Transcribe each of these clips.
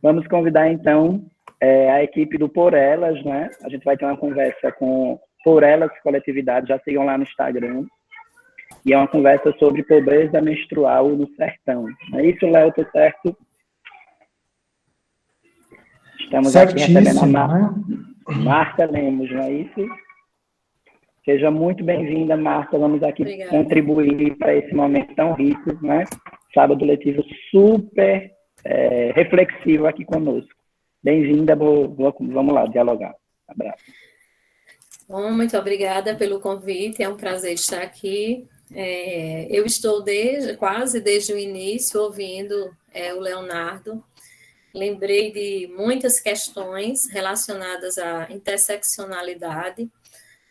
Vamos convidar, então, a equipe do Por Elas, né? A gente vai ter uma conversa com Por Elas Coletividade, já sigam lá no Instagram. E é uma conversa sobre pobreza menstrual no sertão. Não é isso, Léo? Tô certo? Estamos aqui recebendo a Marta Lemos, não é isso? Seja muito bem-vinda, Marta. Vamos aqui contribuir para esse momento tão rico, né? Sábado letivo super reflexivo aqui conosco. Bem-vinda, vamos lá, dialogar. Abraço. Bom, muito obrigada pelo convite, é um prazer estar aqui. Eu estou quase desde o início ouvindo o Leonardo. Lembrei de muitas questões relacionadas à interseccionalidade.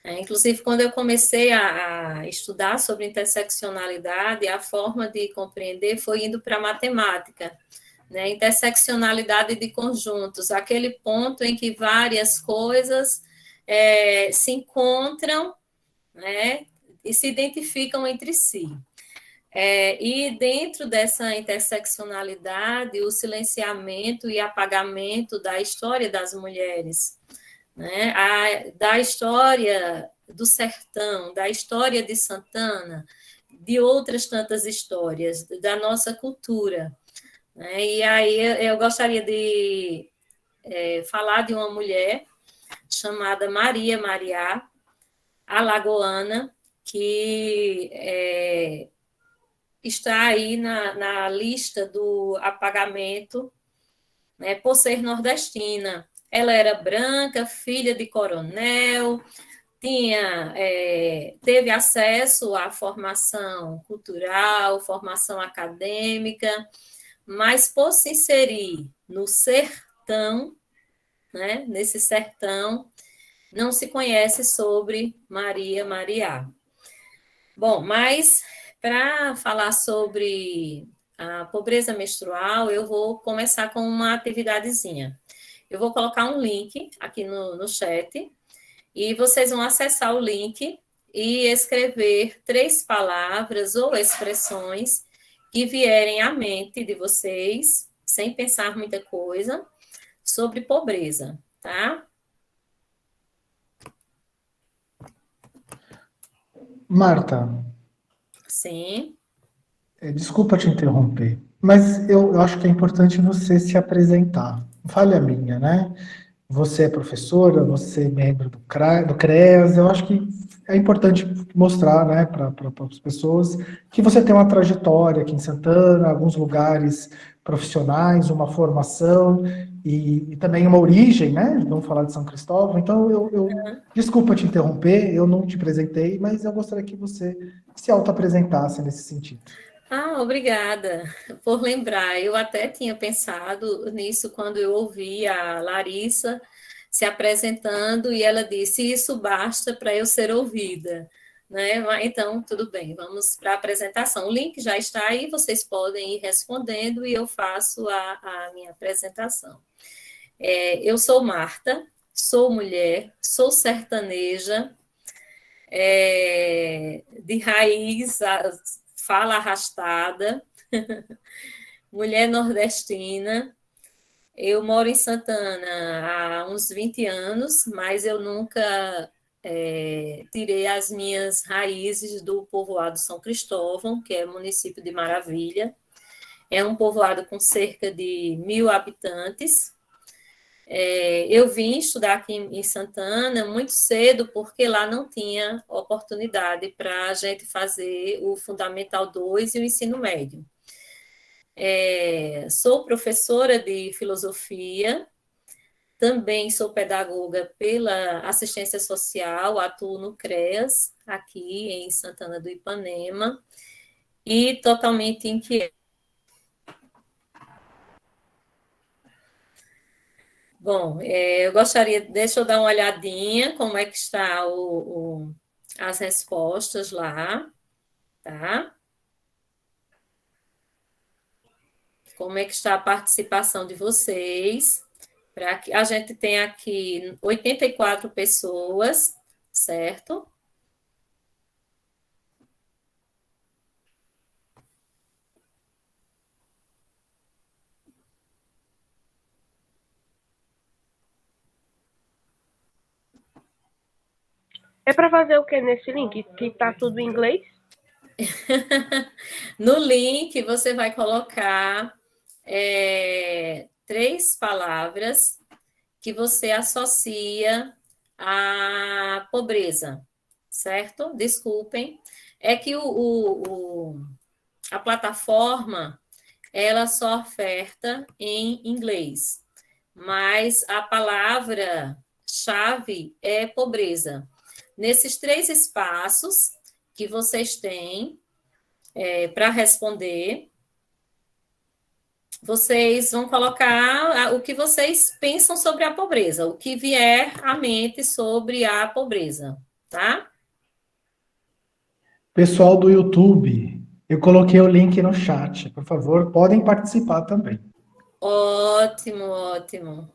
Inclusive, quando eu comecei a estudar sobre interseccionalidade, a forma de compreender foi indo para a matemática, né? Interseccionalidade de conjuntos, aquele ponto em que várias coisas se encontram, né? E se identificam entre si. E dentro dessa interseccionalidade, o silenciamento e apagamento da história das mulheres, né? Da história do sertão, da história de Santana, de outras tantas histórias, da nossa cultura. Né? E aí eu gostaria de falar de uma mulher chamada Maria Mariá, alagoana, que está aí na lista do apagamento, né, por ser nordestina. Ela era branca, filha de coronel, teve acesso à formação cultural, formação acadêmica, mas por se inserir no sertão, né, nesse sertão, não se conhece sobre Maria Mariá. Bom, mas para falar sobre a pobreza menstrual, eu vou começar com uma atividadezinha. Eu vou colocar um link aqui no chat e vocês vão acessar o link e escrever 3 palavras ou expressões que vierem à mente de vocês, sem pensar muita coisa, sobre pobreza, tá? Marta. Sim. Desculpa te interromper, mas eu acho que é importante você se apresentar. Falha minha, né? Você é professora, você é membro do CREAS, eu acho que é importante mostrar, né, para as pessoas que você tem uma trajetória aqui em Santana, alguns lugares profissionais, uma formação e também uma origem, né? Vamos falar de São Cristóvão. Então, desculpa te interromper, eu não te apresentei, mas eu gostaria que você se auto-apresentasse nesse sentido. Obrigada por lembrar. Eu até tinha pensado nisso quando eu ouvi a Larissa se apresentando e ela disse: isso basta para eu ser ouvida. Né? Então, tudo bem, vamos para a apresentação. O link já está aí, vocês podem ir respondendo e eu faço a minha apresentação. Eu sou Marta, sou mulher, sou sertaneja, de raiz, fala arrastada, mulher nordestina. Eu moro em Santana há uns 20 anos, mas eu nunca tirei as minhas raízes do povoado São Cristóvão, que é município de Maravilha. É um povoado com cerca de 1.000 habitantes. Eu vim estudar aqui em Santana muito cedo, porque lá não tinha oportunidade para a gente fazer o Fundamental 2 e o ensino médio. Sou professora de filosofia, também sou pedagoga pela assistência social, atuo no CREAS, aqui em Santana do Ipanema, e totalmente inquieta. Bom, eu gostaria, deixa eu dar uma olhadinha como é que está as respostas lá, tá? Como é que está a participação de vocês? A gente tem aqui 84 pessoas, certo? É para fazer o que nesse link? Que tá tudo em inglês? No link, você vai colocar 3 palavras que você associa à pobreza, certo? Desculpem. É que a plataforma, ela só oferta em inglês, mas a palavra-chave é pobreza. Nesses 3 espaços que vocês têm para responder, vocês vão colocar o que vocês pensam sobre a pobreza, o que vier à mente sobre a pobreza, tá? Pessoal do YouTube, eu coloquei o link no chat. Por favor, podem participar também. Ótimo, ótimo.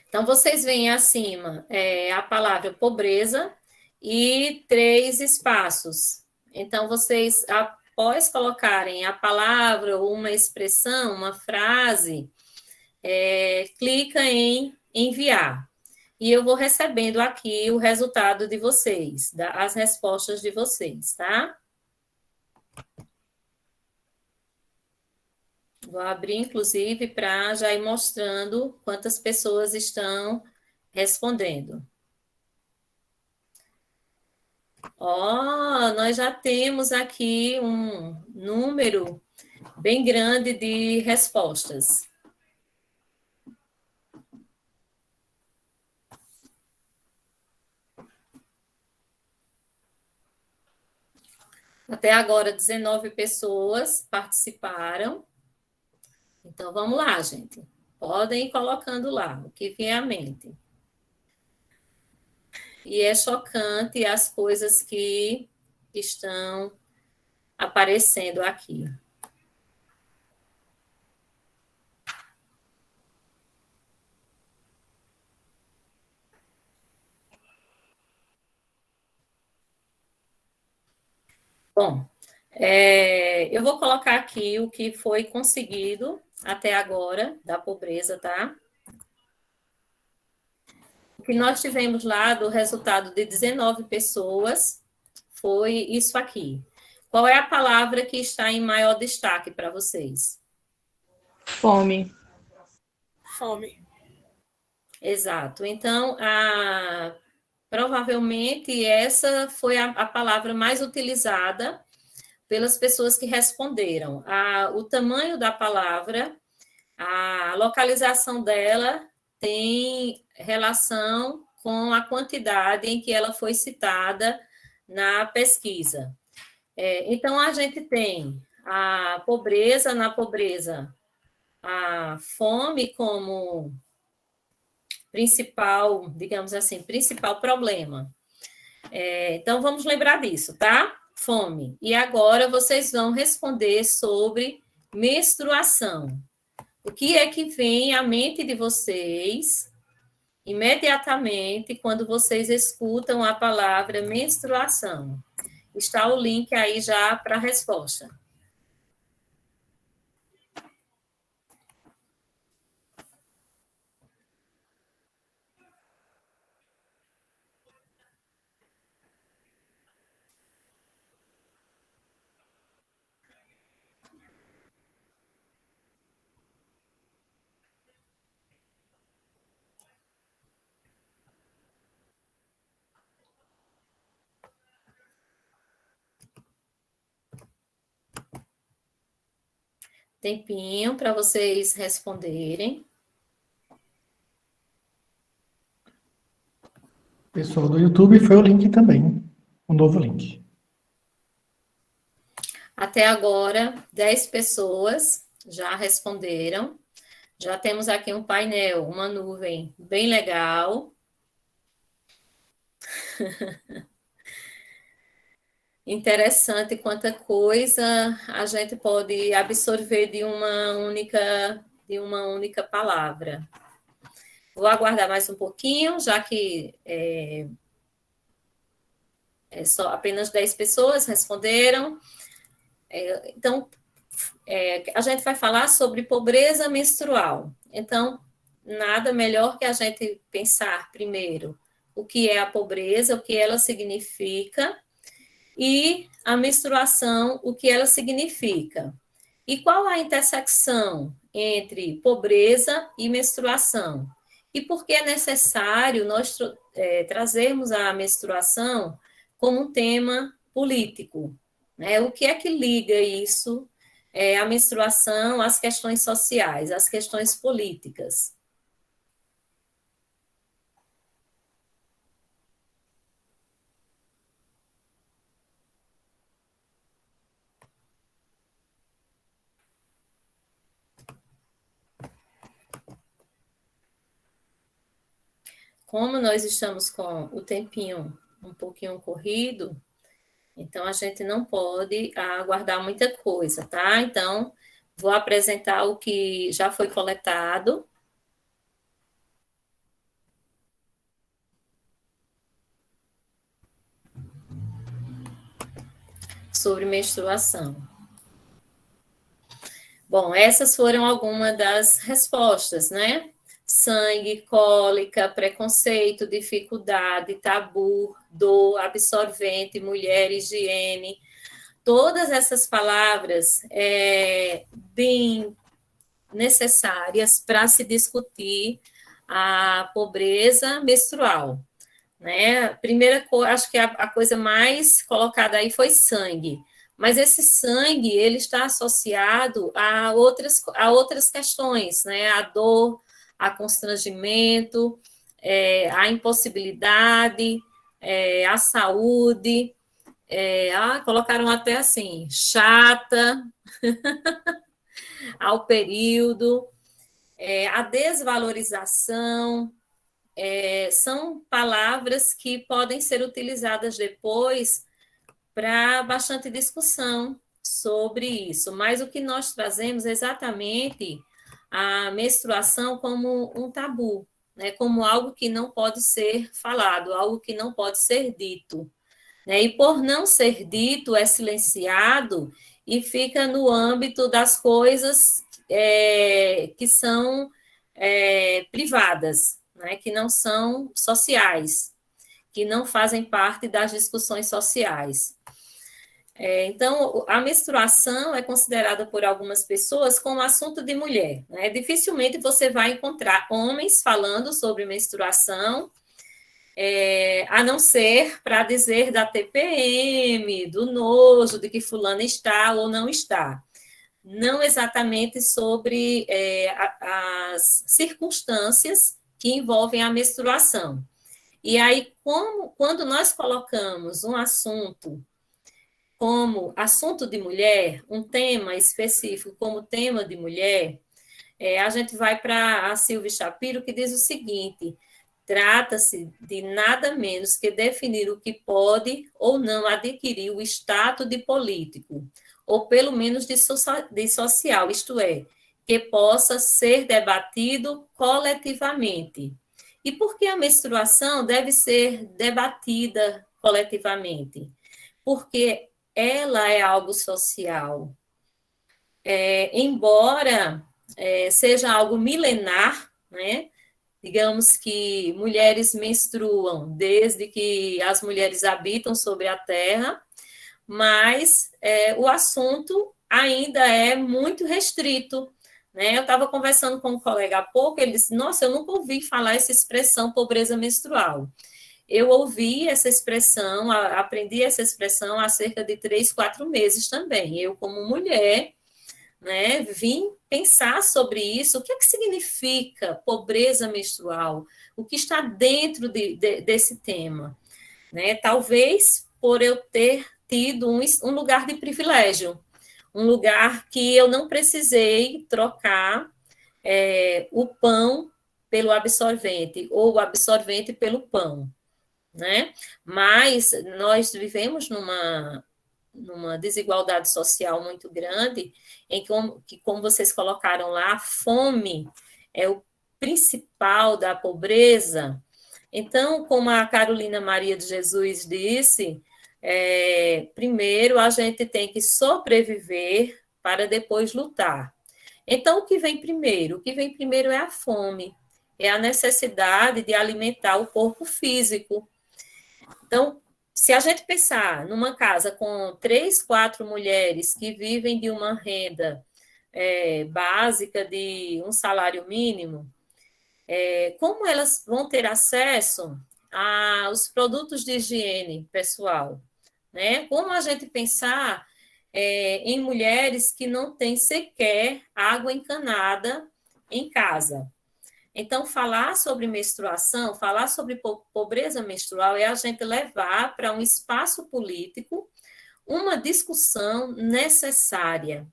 Então, vocês veem acima a palavra pobreza e 3 espaços. Então, vocês, após colocarem a palavra ou uma expressão, uma frase, clica em enviar. E eu vou recebendo aqui o resultado de vocês, as respostas de vocês, tá? Vou abrir, inclusive, para já ir mostrando quantas pessoas estão respondendo. Nós já temos aqui um número bem grande de respostas. Até agora, 19 pessoas participaram. Então, vamos lá, gente. Podem ir colocando lá o que vem à mente. E é chocante as coisas que estão aparecendo aqui. Bom, eu vou colocar aqui o que foi conseguido até agora da pobreza, tá? O que nós tivemos lá do resultado de 19 pessoas foi isso aqui. Qual é a palavra que está em maior destaque para vocês? Fome. Fome. Exato. Então, provavelmente essa foi a palavra mais utilizada pelas pessoas que responderam. O tamanho da palavra, a localização dela tem relação com a quantidade em que ela foi citada na pesquisa. Então, a gente tem a pobreza, na pobreza, a fome como principal, digamos assim, principal problema. Então, vamos lembrar disso, tá? Fome. E agora vocês vão responder sobre menstruação. O que é que vem à mente de vocês imediatamente quando vocês escutam a palavra menstruação? Está o link aí já para a resposta. Tempinho para vocês responderem. Pessoal do YouTube, foi o link também, um novo link. Até agora, 10 pessoas já responderam. Já temos aqui um painel, uma nuvem bem legal. Interessante quanta coisa a gente pode absorver de uma única palavra. Vou aguardar mais um pouquinho, já que só apenas 10 pessoas responderam. Então, a gente vai falar sobre pobreza menstrual. Então, nada melhor que a gente pensar primeiro o que é a pobreza, o que ela significa, e a menstruação, o que ela significa. E qual a intersecção entre pobreza e menstruação? E por que é necessário nós trazermos a menstruação como um tema político? Né? O que é que liga isso, a menstruação, às questões sociais, às questões políticas? Como nós estamos com o tempinho um pouquinho corrido, então a gente não pode aguardar muita coisa, tá? Então, vou apresentar o que já foi coletado sobre menstruação. Bom, essas foram algumas das respostas, né? Sangue, cólica, preconceito, dificuldade, tabu, dor, absorvente, mulher, higiene. Todas essas palavras bem necessárias para se discutir a pobreza menstrual. Né? Primeira coisa, acho que a coisa mais colocada aí foi sangue. Mas esse sangue, ele está associado a outras questões, né? A dor, a constrangimento, a impossibilidade, a saúde, colocaram até assim, chata, ao período, a desvalorização, são palavras que podem ser utilizadas depois para bastante discussão sobre isso, mas o que nós trazemos é exatamente a menstruação como um tabu, né, como algo que não pode ser falado, algo que não pode ser dito. Né, e por não ser dito, é silenciado e fica no âmbito das coisas que são privadas, né, que não são sociais, que não fazem parte das discussões sociais. Então, a menstruação é considerada por algumas pessoas como assunto de mulher. Né? Dificilmente você vai encontrar homens falando sobre menstruação, a não ser para dizer da TPM, do nojo, de que fulana está ou não está. Não exatamente sobre as circunstâncias que envolvem a menstruação. E aí, quando nós colocamos um assunto como assunto de mulher, um tema específico como tema de mulher, a gente vai para a Silvia Shapiro, que diz o seguinte: trata-se de nada menos que definir o que pode ou não adquirir o status de político, ou pelo menos de social, isto é, que possa ser debatido coletivamente. E por que a menstruação deve ser debatida coletivamente? Porque ela é algo social. Embora seja algo milenar, né? Digamos que mulheres menstruam desde que as mulheres habitam sobre a Terra, mas o assunto ainda é muito restrito. Né? Eu estava conversando com um colega há pouco, ele disse, nossa, eu nunca ouvi falar essa expressão pobreza menstrual. Eu ouvi essa expressão, aprendi essa expressão há cerca de 3, 4 meses também. Eu, como mulher, né, vim pensar sobre isso. O que é que significa pobreza menstrual? O que está dentro desse tema? Né? Talvez por eu ter tido um lugar de privilégio, um lugar que eu não precisei trocar o pão pelo absorvente, ou o absorvente pelo pão. Né? Mas nós vivemos numa desigualdade social muito grande, em que, como vocês colocaram lá, a fome é o principal da pobreza. Então, como a Carolina Maria de Jesus disse, primeiro a gente tem que sobreviver para depois lutar. Então, o que vem primeiro? O que vem primeiro é a fome, é a necessidade de alimentar o corpo físico. Então, se a gente pensar numa casa com 3, 4 mulheres que vivem de uma renda básica de um salário mínimo, como elas vão ter acesso aos produtos de higiene pessoal? Né? Como a gente pensar em mulheres que não têm sequer água encanada em casa? Então, falar sobre menstruação, falar sobre pobreza menstrual é a gente levar para um espaço político uma discussão necessária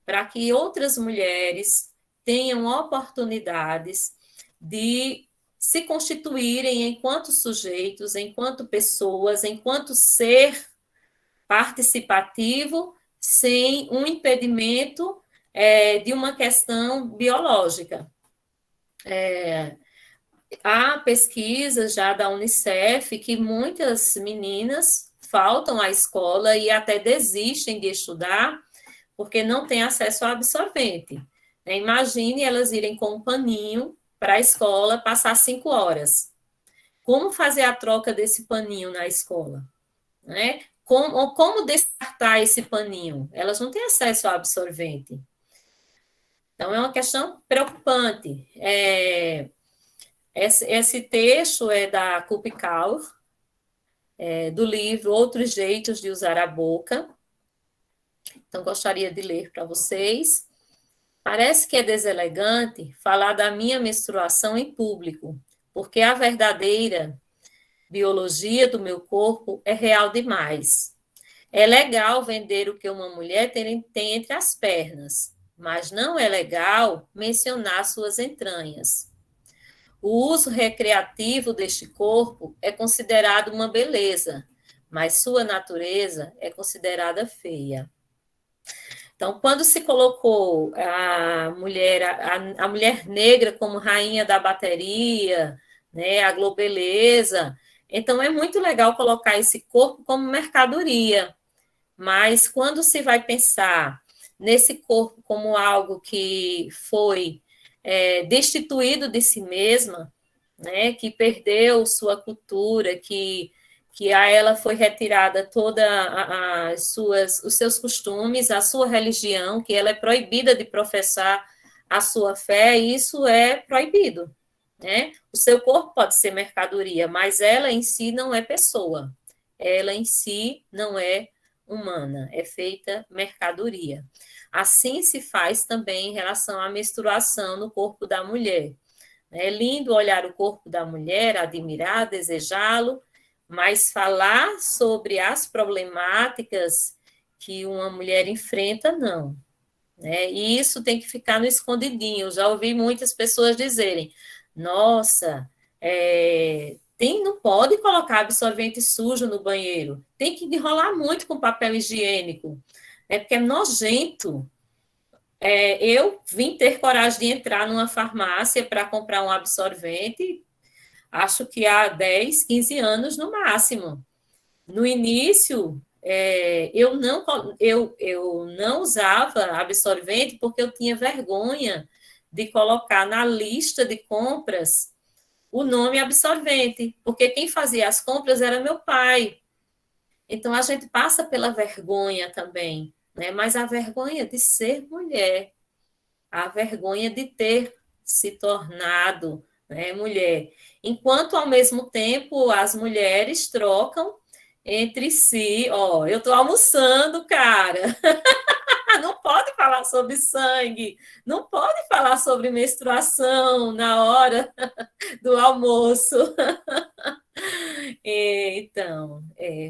para que outras mulheres tenham oportunidades de se constituírem enquanto sujeitos, enquanto pessoas, enquanto ser participativo, sem um impedimento de uma questão biológica. Há pesquisas já da Unicef que muitas meninas faltam à escola e até desistem de estudar porque não têm acesso ao absorvente. Imagine elas irem com um paninho para a escola, passar 5 horas. Como fazer a troca desse paninho na escola? Né? Como descartar esse paninho? Elas não têm acesso ao absorvente. Então, é uma questão preocupante. Esse texto é da Kupi Kaur, do livro Outros Jeitos de Usar a Boca. Então, gostaria de ler para vocês. Parece que é deselegante falar da minha menstruação em público, porque a verdadeira biologia do meu corpo é real demais. É legal vender o que uma mulher tem entre as pernas, mas não é legal mencionar suas entranhas. O uso recreativo deste corpo é considerado uma beleza, mas sua natureza é considerada feia. Então, quando se colocou a mulher negra como rainha da bateria, né, a globeleza, então é muito legal colocar esse corpo como mercadoria, mas quando se vai pensar nesse corpo como algo que foi destituído de si mesma, né, que perdeu sua cultura, que a ela foi retirada toda os seus costumes, a sua religião, que ela é proibida de professar a sua fé, e isso é proibido, né? O seu corpo pode ser mercadoria, mas ela em si não é pessoa, ela em si não é humana, é feita mercadoria. Assim se faz também em relação à menstruação no corpo da mulher. É lindo olhar o corpo da mulher, admirar, desejá-lo, mas falar sobre as problemáticas que uma mulher enfrenta, não. Né? E isso tem que ficar no escondidinho. Eu já ouvi muitas pessoas dizerem, nossa, não pode colocar absorvente sujo no banheiro, tem que enrolar muito com papel higiênico, porque é nojento. Eu vim ter coragem de entrar numa farmácia para comprar um absorvente, acho que há 10, 15 anos no máximo. No início, eu não usava absorvente porque eu tinha vergonha de colocar na lista de compras o nome absorvente, porque quem fazia as compras era meu pai. Então, a gente passa pela vergonha também, né? Mas a vergonha de ser mulher, a vergonha de ter se tornado, né, mulher. Enquanto, ao mesmo tempo, as mulheres trocam entre si. Ó, eu estou almoçando, cara. Não pode falar sobre sangue, não pode falar sobre menstruação na hora do almoço. Então,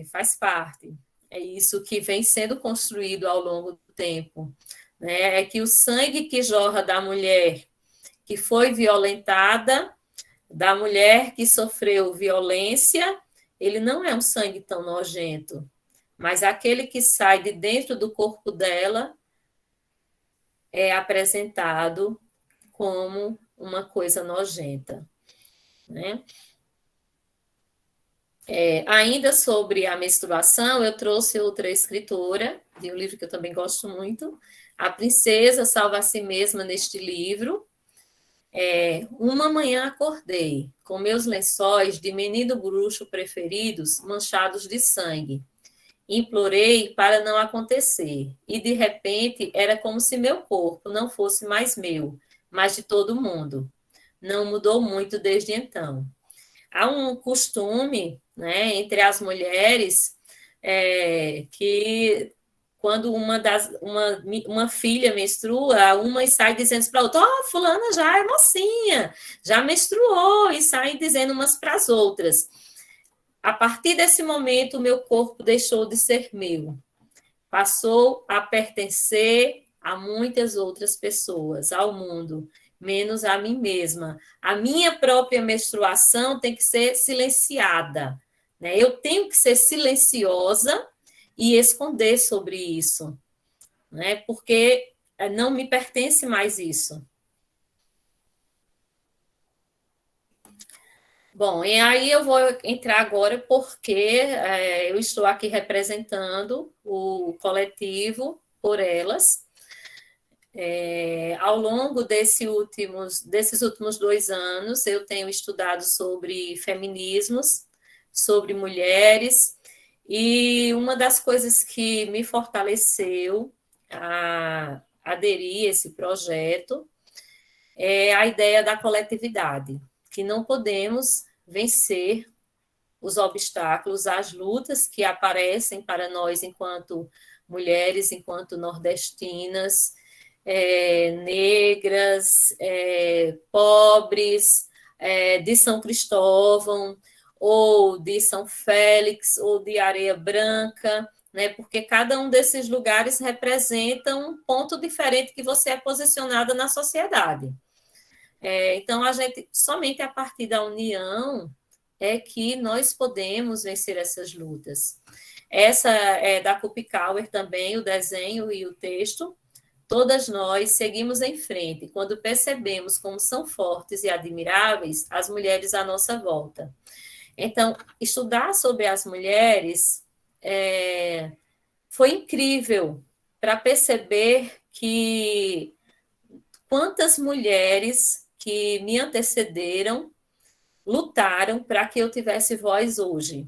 faz parte. É isso que vem sendo construído ao longo do tempo. Né? É que o sangue que jorra da mulher que foi violentada, da mulher que sofreu violência, ele não é um sangue tão nojento, mas aquele que sai de dentro do corpo dela é apresentado como uma coisa nojenta. Né? Ainda sobre a menstruação, eu trouxe outra escritora, de um livro que eu também gosto muito, A princesa salva a si mesma neste livro. Uma manhã acordei com meus lençóis de menino bruxo preferidos manchados de sangue. Implorei para não acontecer, e de repente era como se meu corpo não fosse mais meu, mas de todo mundo. Não mudou muito desde então. Há um costume, né, entre as mulheres que quando uma filha menstrua, uma sai dizendo para a outra, fulana já é mocinha, já menstruou, e sai dizendo umas para as outras. A partir desse momento, o meu corpo deixou de ser meu. Passou a pertencer a muitas outras pessoas, ao mundo, menos a mim mesma. A minha própria menstruação tem que ser silenciada, né? Eu tenho que ser silenciosa e esconder sobre isso, né? Porque não me pertence mais isso. Bom, e aí eu vou entrar agora porque eu estou aqui representando o coletivo Por Elas. Ao longo desses últimos 2 anos, eu tenho estudado sobre feminismos, sobre mulheres, e uma das coisas que me fortaleceu a aderir a esse projeto é a ideia da coletividade, que não podemos vencer os obstáculos, as lutas que aparecem para nós enquanto mulheres, enquanto nordestinas, negras, pobres, de São Cristóvão, ou de São Félix, ou de Areia Branca, né? Porque cada um desses lugares representa um ponto diferente que você é posicionada na sociedade. Então, a gente, somente a partir da união é que nós podemos vencer essas lutas. Essa é da Kupikauer também, o desenho e o texto. Todas nós seguimos em frente quando percebemos como são fortes e admiráveis as mulheres à nossa volta. Então, estudar sobre as mulheres foi incrível para perceber que quantas mulheres que me antecederam lutaram para que eu tivesse voz hoje.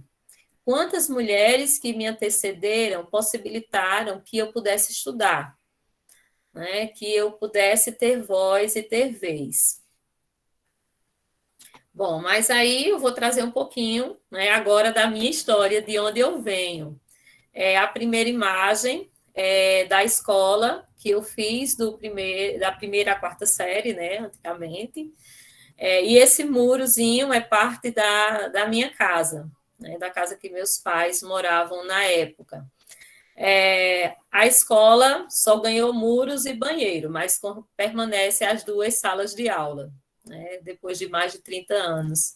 Quantas mulheres que me antecederam possibilitaram que eu pudesse estudar, né? Que eu pudesse ter voz e ter vez. Bom, mas aí eu vou trazer um pouquinho, né, agora da minha história, de onde eu venho. A primeira imagem da escola que eu fiz da primeira à quarta série, né, antigamente. E esse murozinho é parte da minha casa, né, da casa que meus pais moravam na época. A escola só ganhou muros e banheiro, mas permanece as 2 salas de aula, né, depois de mais de 30 anos.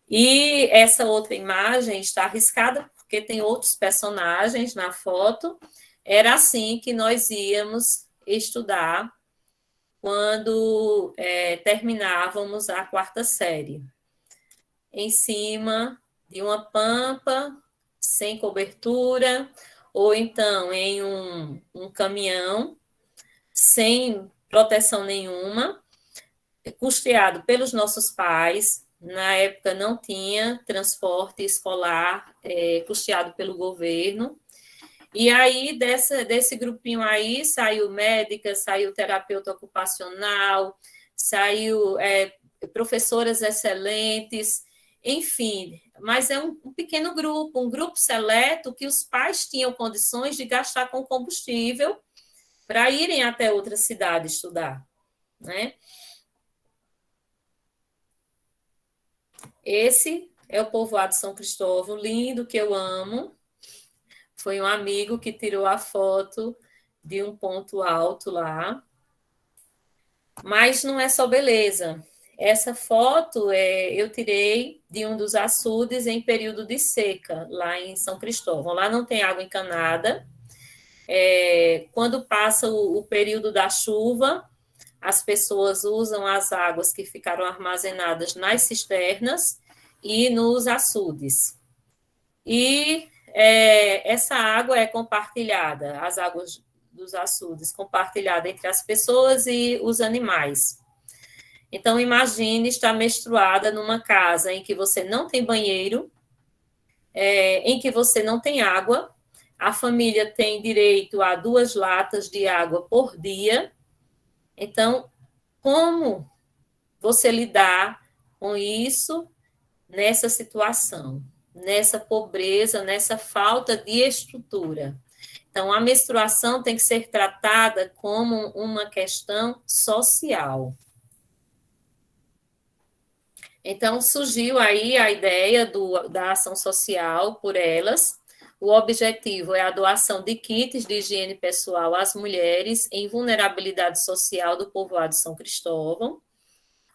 E essa outra imagem está arriscada porque tem outros personagens na foto. Era assim que nós íamos estudar quando terminávamos a quarta série. Em cima de uma pampa, sem cobertura, ou então em um caminhão, sem proteção nenhuma, custeado pelos nossos pais. Na época não tinha transporte escolar custeado pelo governo. E aí, desse grupinho aí, saiu médica, saiu terapeuta ocupacional, saiu professoras excelentes, enfim, mas é um pequeno grupo, um grupo seleto que os pais tinham condições de gastar com combustível para irem até outra cidade estudar, né? Esse é o povoado São Cristóvão, lindo, que eu amo. Foi um amigo que tirou a foto de um ponto alto lá. Mas não é só beleza. Essa foto eu tirei de um dos açudes em período de seca, lá em São Cristóvão. Lá não tem água encanada. Quando passa o período da chuva, as pessoas usam as águas que ficaram armazenadas nas cisternas e nos açudes. E essa água é compartilhada, as águas dos açudes, compartilhada entre as pessoas e os animais. Então, imagine estar menstruada numa casa em que você não tem banheiro, em que você não tem água, a família tem direito a 2 latas de água por dia. Então, como você lidar com isso nessa situação, nessa pobreza, nessa falta de estrutura? Então, a menstruação tem que ser tratada como uma questão social. Então, surgiu aí a ideia da ação social por elas. O objetivo é a doação de kits de higiene pessoal às mulheres em vulnerabilidade social do povoado São Cristóvão,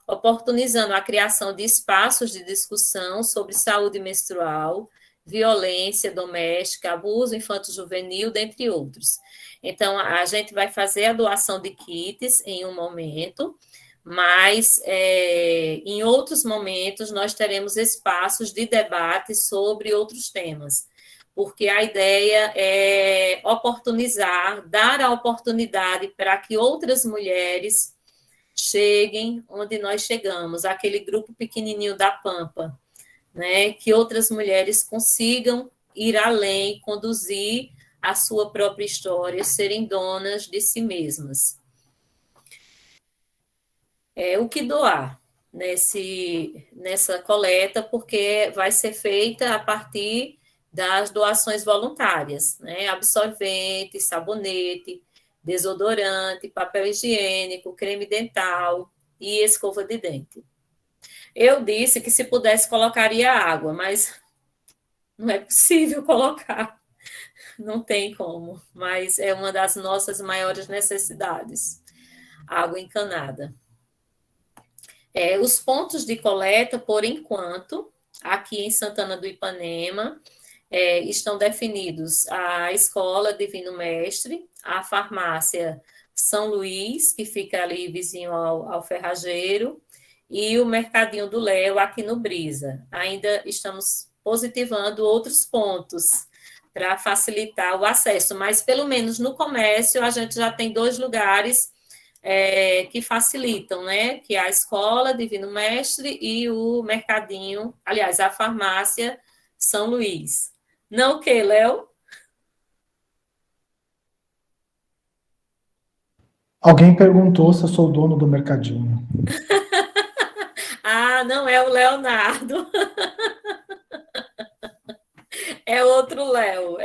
oportunizando a criação de espaços de discussão sobre saúde menstrual, violência doméstica, abuso infanto-juvenil, dentre outros. Então, a gente vai fazer a doação de kits em um momento, mas em outros momentos nós teremos espaços de debate sobre outros temas, porque a ideia é oportunizar, dar a oportunidade para que outras mulheres cheguem onde nós chegamos, aquele grupo pequenininho da Pampa, né? Que outras mulheres consigam ir além, conduzir a sua própria história, serem donas de si mesmas. O que doar nessa coleta, porque vai ser feita a partir das doações voluntárias, né? Absorvente, sabonete, desodorante, papel higiênico, creme dental e escova de dente. Eu disse que se pudesse colocaria água, mas não é possível colocar, não tem como, mas é uma das nossas maiores necessidades, água encanada. Os pontos de coleta, por enquanto, aqui em Santana do Ipanema, estão definidos a Escola Divino Mestre, a farmácia São Luís, que fica ali vizinho ao Ferrageiro, e o Mercadinho do Léo, aqui no Brisa. Ainda estamos positivando outros pontos para facilitar o acesso, mas pelo menos no comércio a gente já tem 2 lugares que facilitam, né? Que é a Escola Divino Mestre e o Mercadinho, aliás, a farmácia São Luís. Não o quê, Léo? Alguém perguntou se eu sou o dono do mercadinho. Não é o Leonardo. É outro Léo.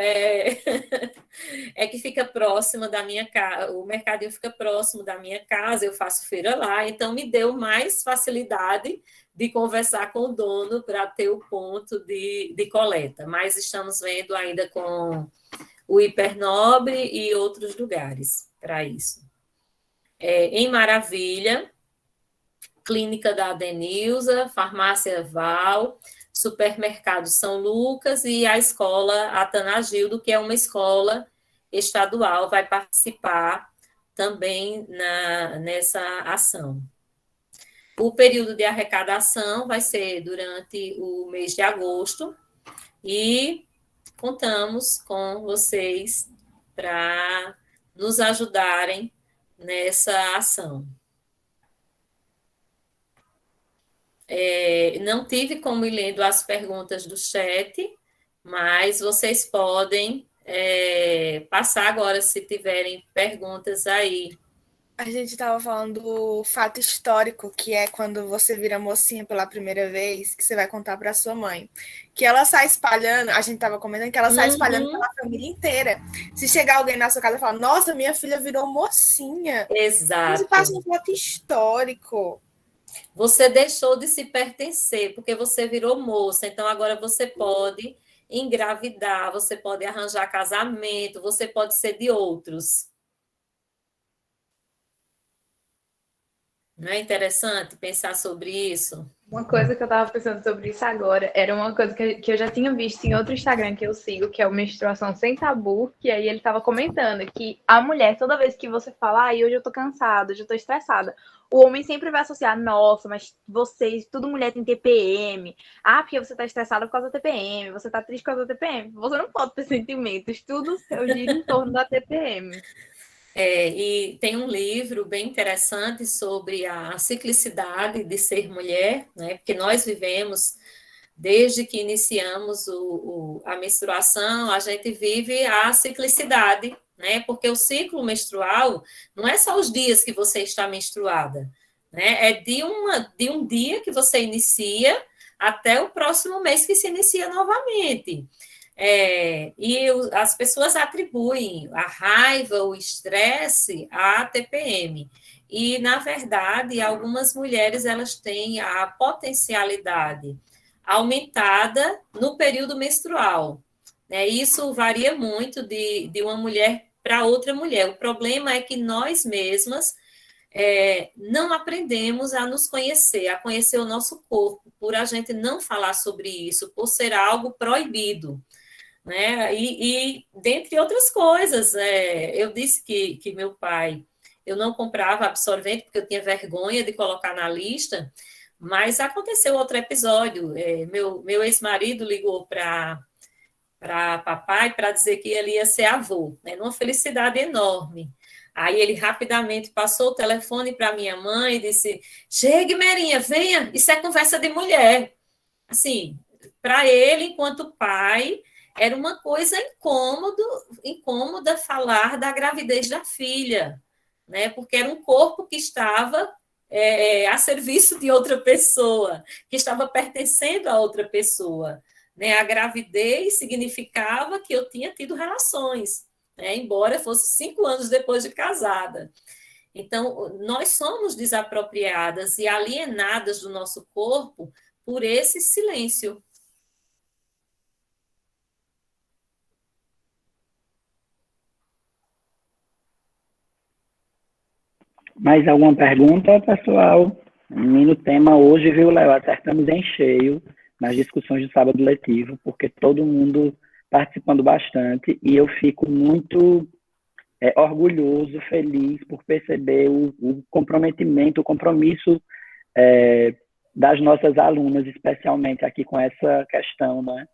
Que fica próximo da minha casa. O mercadinho fica próximo da minha casa, eu faço feira lá, então me deu mais facilidade de conversar com o dono para ter o ponto de coleta. Mas estamos vendo ainda com o Hipernobre e outros lugares para isso. Em Maravilha, Clínica da Adenilza, Farmácia Val, Supermercado São Lucas e a Escola Atanagildo, que é uma escola estadual, vai participar também nessa ação. O período de arrecadação vai ser durante o mês de agosto e contamos com vocês para nos ajudarem nessa ação. Não tive como ir lendo as perguntas do chat, mas vocês podem passar agora se tiverem perguntas aí. A gente estava falando do fato histórico, que é quando você vira mocinha pela primeira vez, que você vai contar para sua mãe. Que ela sai espalhando, a gente estava comentando que ela sai espalhando pela família inteira. Se chegar alguém na sua casa e falar, nossa, minha filha virou mocinha. Exato. Você passa um fato histórico. Você deixou de se pertencer, porque você virou moça, então agora você pode engravidar, você pode arranjar casamento, você pode ser de outros. Não é interessante pensar sobre isso? Uma coisa que eu estava pensando sobre isso agora era uma coisa que eu já tinha visto em outro Instagram que eu sigo, que é o Menstruação Sem Tabu, que aí ele estava comentando que a mulher, toda vez que você fala, hoje eu tô cansada, hoje eu tô estressada, o homem sempre vai associar, nossa, mas vocês, tudo mulher tem TPM, porque você tá estressada por causa da TPM, você tá triste por causa da TPM, você não pode ter sentimentos, tudo seu gira em torno da TPM. E tem um livro bem interessante sobre a ciclicidade de ser mulher, né? Porque nós vivemos, desde que iniciamos a menstruação, a gente vive a ciclicidade, né? Porque o ciclo menstrual não é só os dias que você está menstruada, né? É de um dia que você inicia até o próximo mês que se inicia novamente. As pessoas atribuem a raiva, o estresse à TPM. E, na verdade, algumas mulheres elas têm a potencialidade aumentada no período menstrual. Né? Isso varia muito de uma mulher para outra mulher. O problema é que nós mesmas não aprendemos a nos conhecer, a conhecer o nosso corpo, por a gente não falar sobre isso, por ser algo proibido. Né? Dentre outras coisas, eu disse que meu pai, eu não comprava absorvente porque eu tinha vergonha de colocar na lista, mas aconteceu outro episódio. Meu ex-marido ligou para papai para dizer que ele ia ser avô, né? Numa felicidade enorme. Aí ele rapidamente passou o telefone para minha mãe e disse: chegue, Merinha, venha, isso é conversa de mulher. Assim, para ele, enquanto pai, era uma coisa incômoda falar da gravidez da filha, né? Porque era um corpo que estava a serviço de outra pessoa, que estava pertencendo a outra pessoa. Né? A gravidez significava que eu tinha tido relações, né? Embora fosse 5 anos depois de casada. Então, nós somos desapropriadas e alienadas do nosso corpo por esse silêncio. Mais alguma pergunta, pessoal? No tema hoje, viu, Léo? Acertamos em cheio nas discussões do sábado letivo, porque todo mundo participando bastante, e eu fico muito orgulhoso, feliz por perceber o comprometimento, o compromisso das nossas alunas, especialmente aqui com essa questão, né?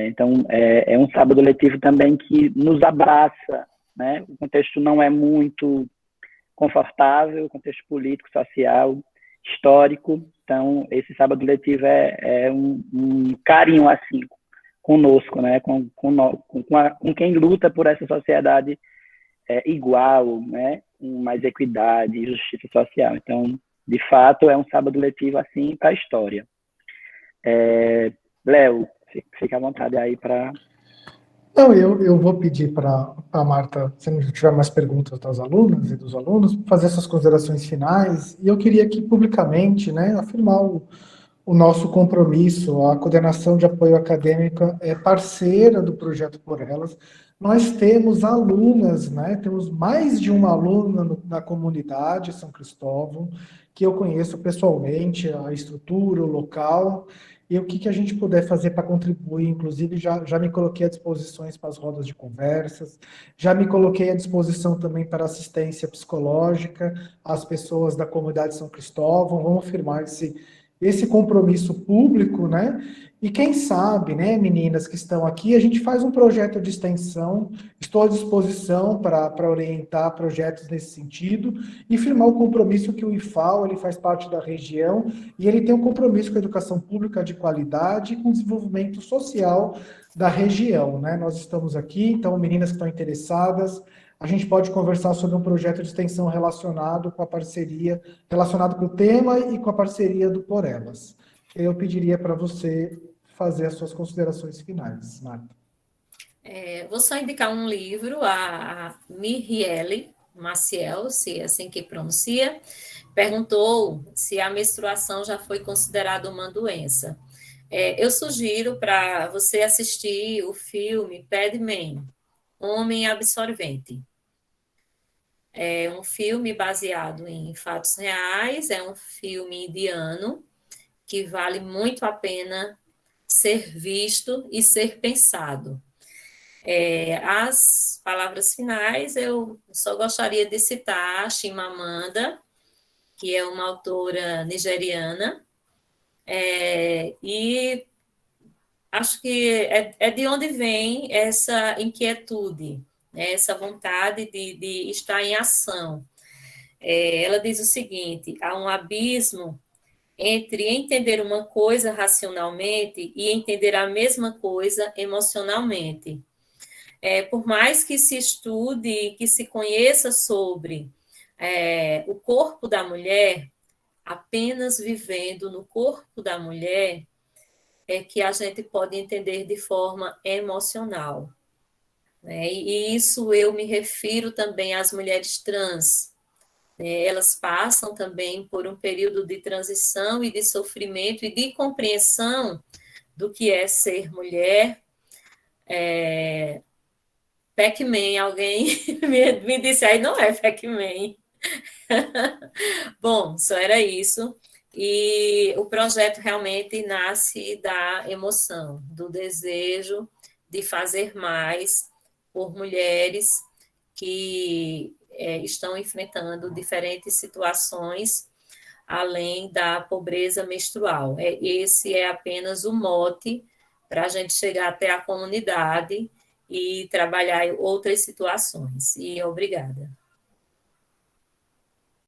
Então, é um sábado letivo também que nos abraça, né? O contexto não é muito confortável, contexto político, social, histórico. Então, esse sábado letivo é um carinho assim conosco, né? Com quem luta por essa sociedade igual, né? Com mais equidade e justiça social. Então, de fato, é um sábado letivo assim para a história. Léo, fica à vontade aí para... Não, eu vou pedir para a Marta, se não tiver mais perguntas das alunas e dos alunos, fazer essas considerações finais. E eu queria aqui publicamente, né, afirmar o nosso compromisso. A Coordenação de Apoio Acadêmico é parceira do Projeto Por Elas. Nós temos alunas, né, temos mais de uma aluna na comunidade São Cristóvão, que eu conheço pessoalmente, a estrutura, o local, e o que a gente puder fazer para contribuir. Inclusive, já me coloquei à disposição para as rodas de conversas, já me coloquei à disposição também para assistência psicológica às pessoas da comunidade São Cristóvão. Vamos firmar esse compromisso público, né? E quem sabe, né, meninas que estão aqui, a gente faz um projeto de extensão. Estou à disposição para orientar projetos nesse sentido e firmar o compromisso que o IFAL, ele faz parte da região e ele tem um compromisso com a educação pública de qualidade e com o desenvolvimento social da região, né? Nós estamos aqui, então, meninas que estão interessadas, a gente pode conversar sobre um projeto de extensão relacionado com a parceria, relacionado com o tema e com a parceria do Por Elas. Eu pediria para você fazer as suas considerações finais, Marta. Vou só indicar um livro, a Mireille Maciel, se é assim que pronuncia, perguntou se a menstruação já foi considerada uma doença. Eu sugiro para você assistir o filme Padman, Homem Absorvente. É um filme baseado em fatos reais, é um filme indiano que vale muito a pena ser visto e ser pensado. As palavras finais, eu só gostaria de citar Chimamanda, que é uma autora nigeriana, e acho que é de onde vem essa inquietude né, essa vontade de estar em ação. Ela diz o seguinte: há um abismo entre entender uma coisa racionalmente e entender a mesma coisa emocionalmente. Por mais que se estude, que se conheça sobre o corpo da mulher, apenas vivendo no corpo da mulher é que a gente pode entender de forma emocional, né? E isso eu me refiro também às mulheres trans. Elas passam também por um período de transição e de sofrimento e de compreensão do que é ser mulher. Pac-Man, alguém me disse aí, não é Pac-Man. Bom, só era isso. E o projeto realmente nasce da emoção, do desejo de fazer mais por mulheres que estão enfrentando diferentes situações além da pobreza menstrual. Esse é apenas o mote para a gente chegar até a comunidade e trabalhar outras situações. E obrigada.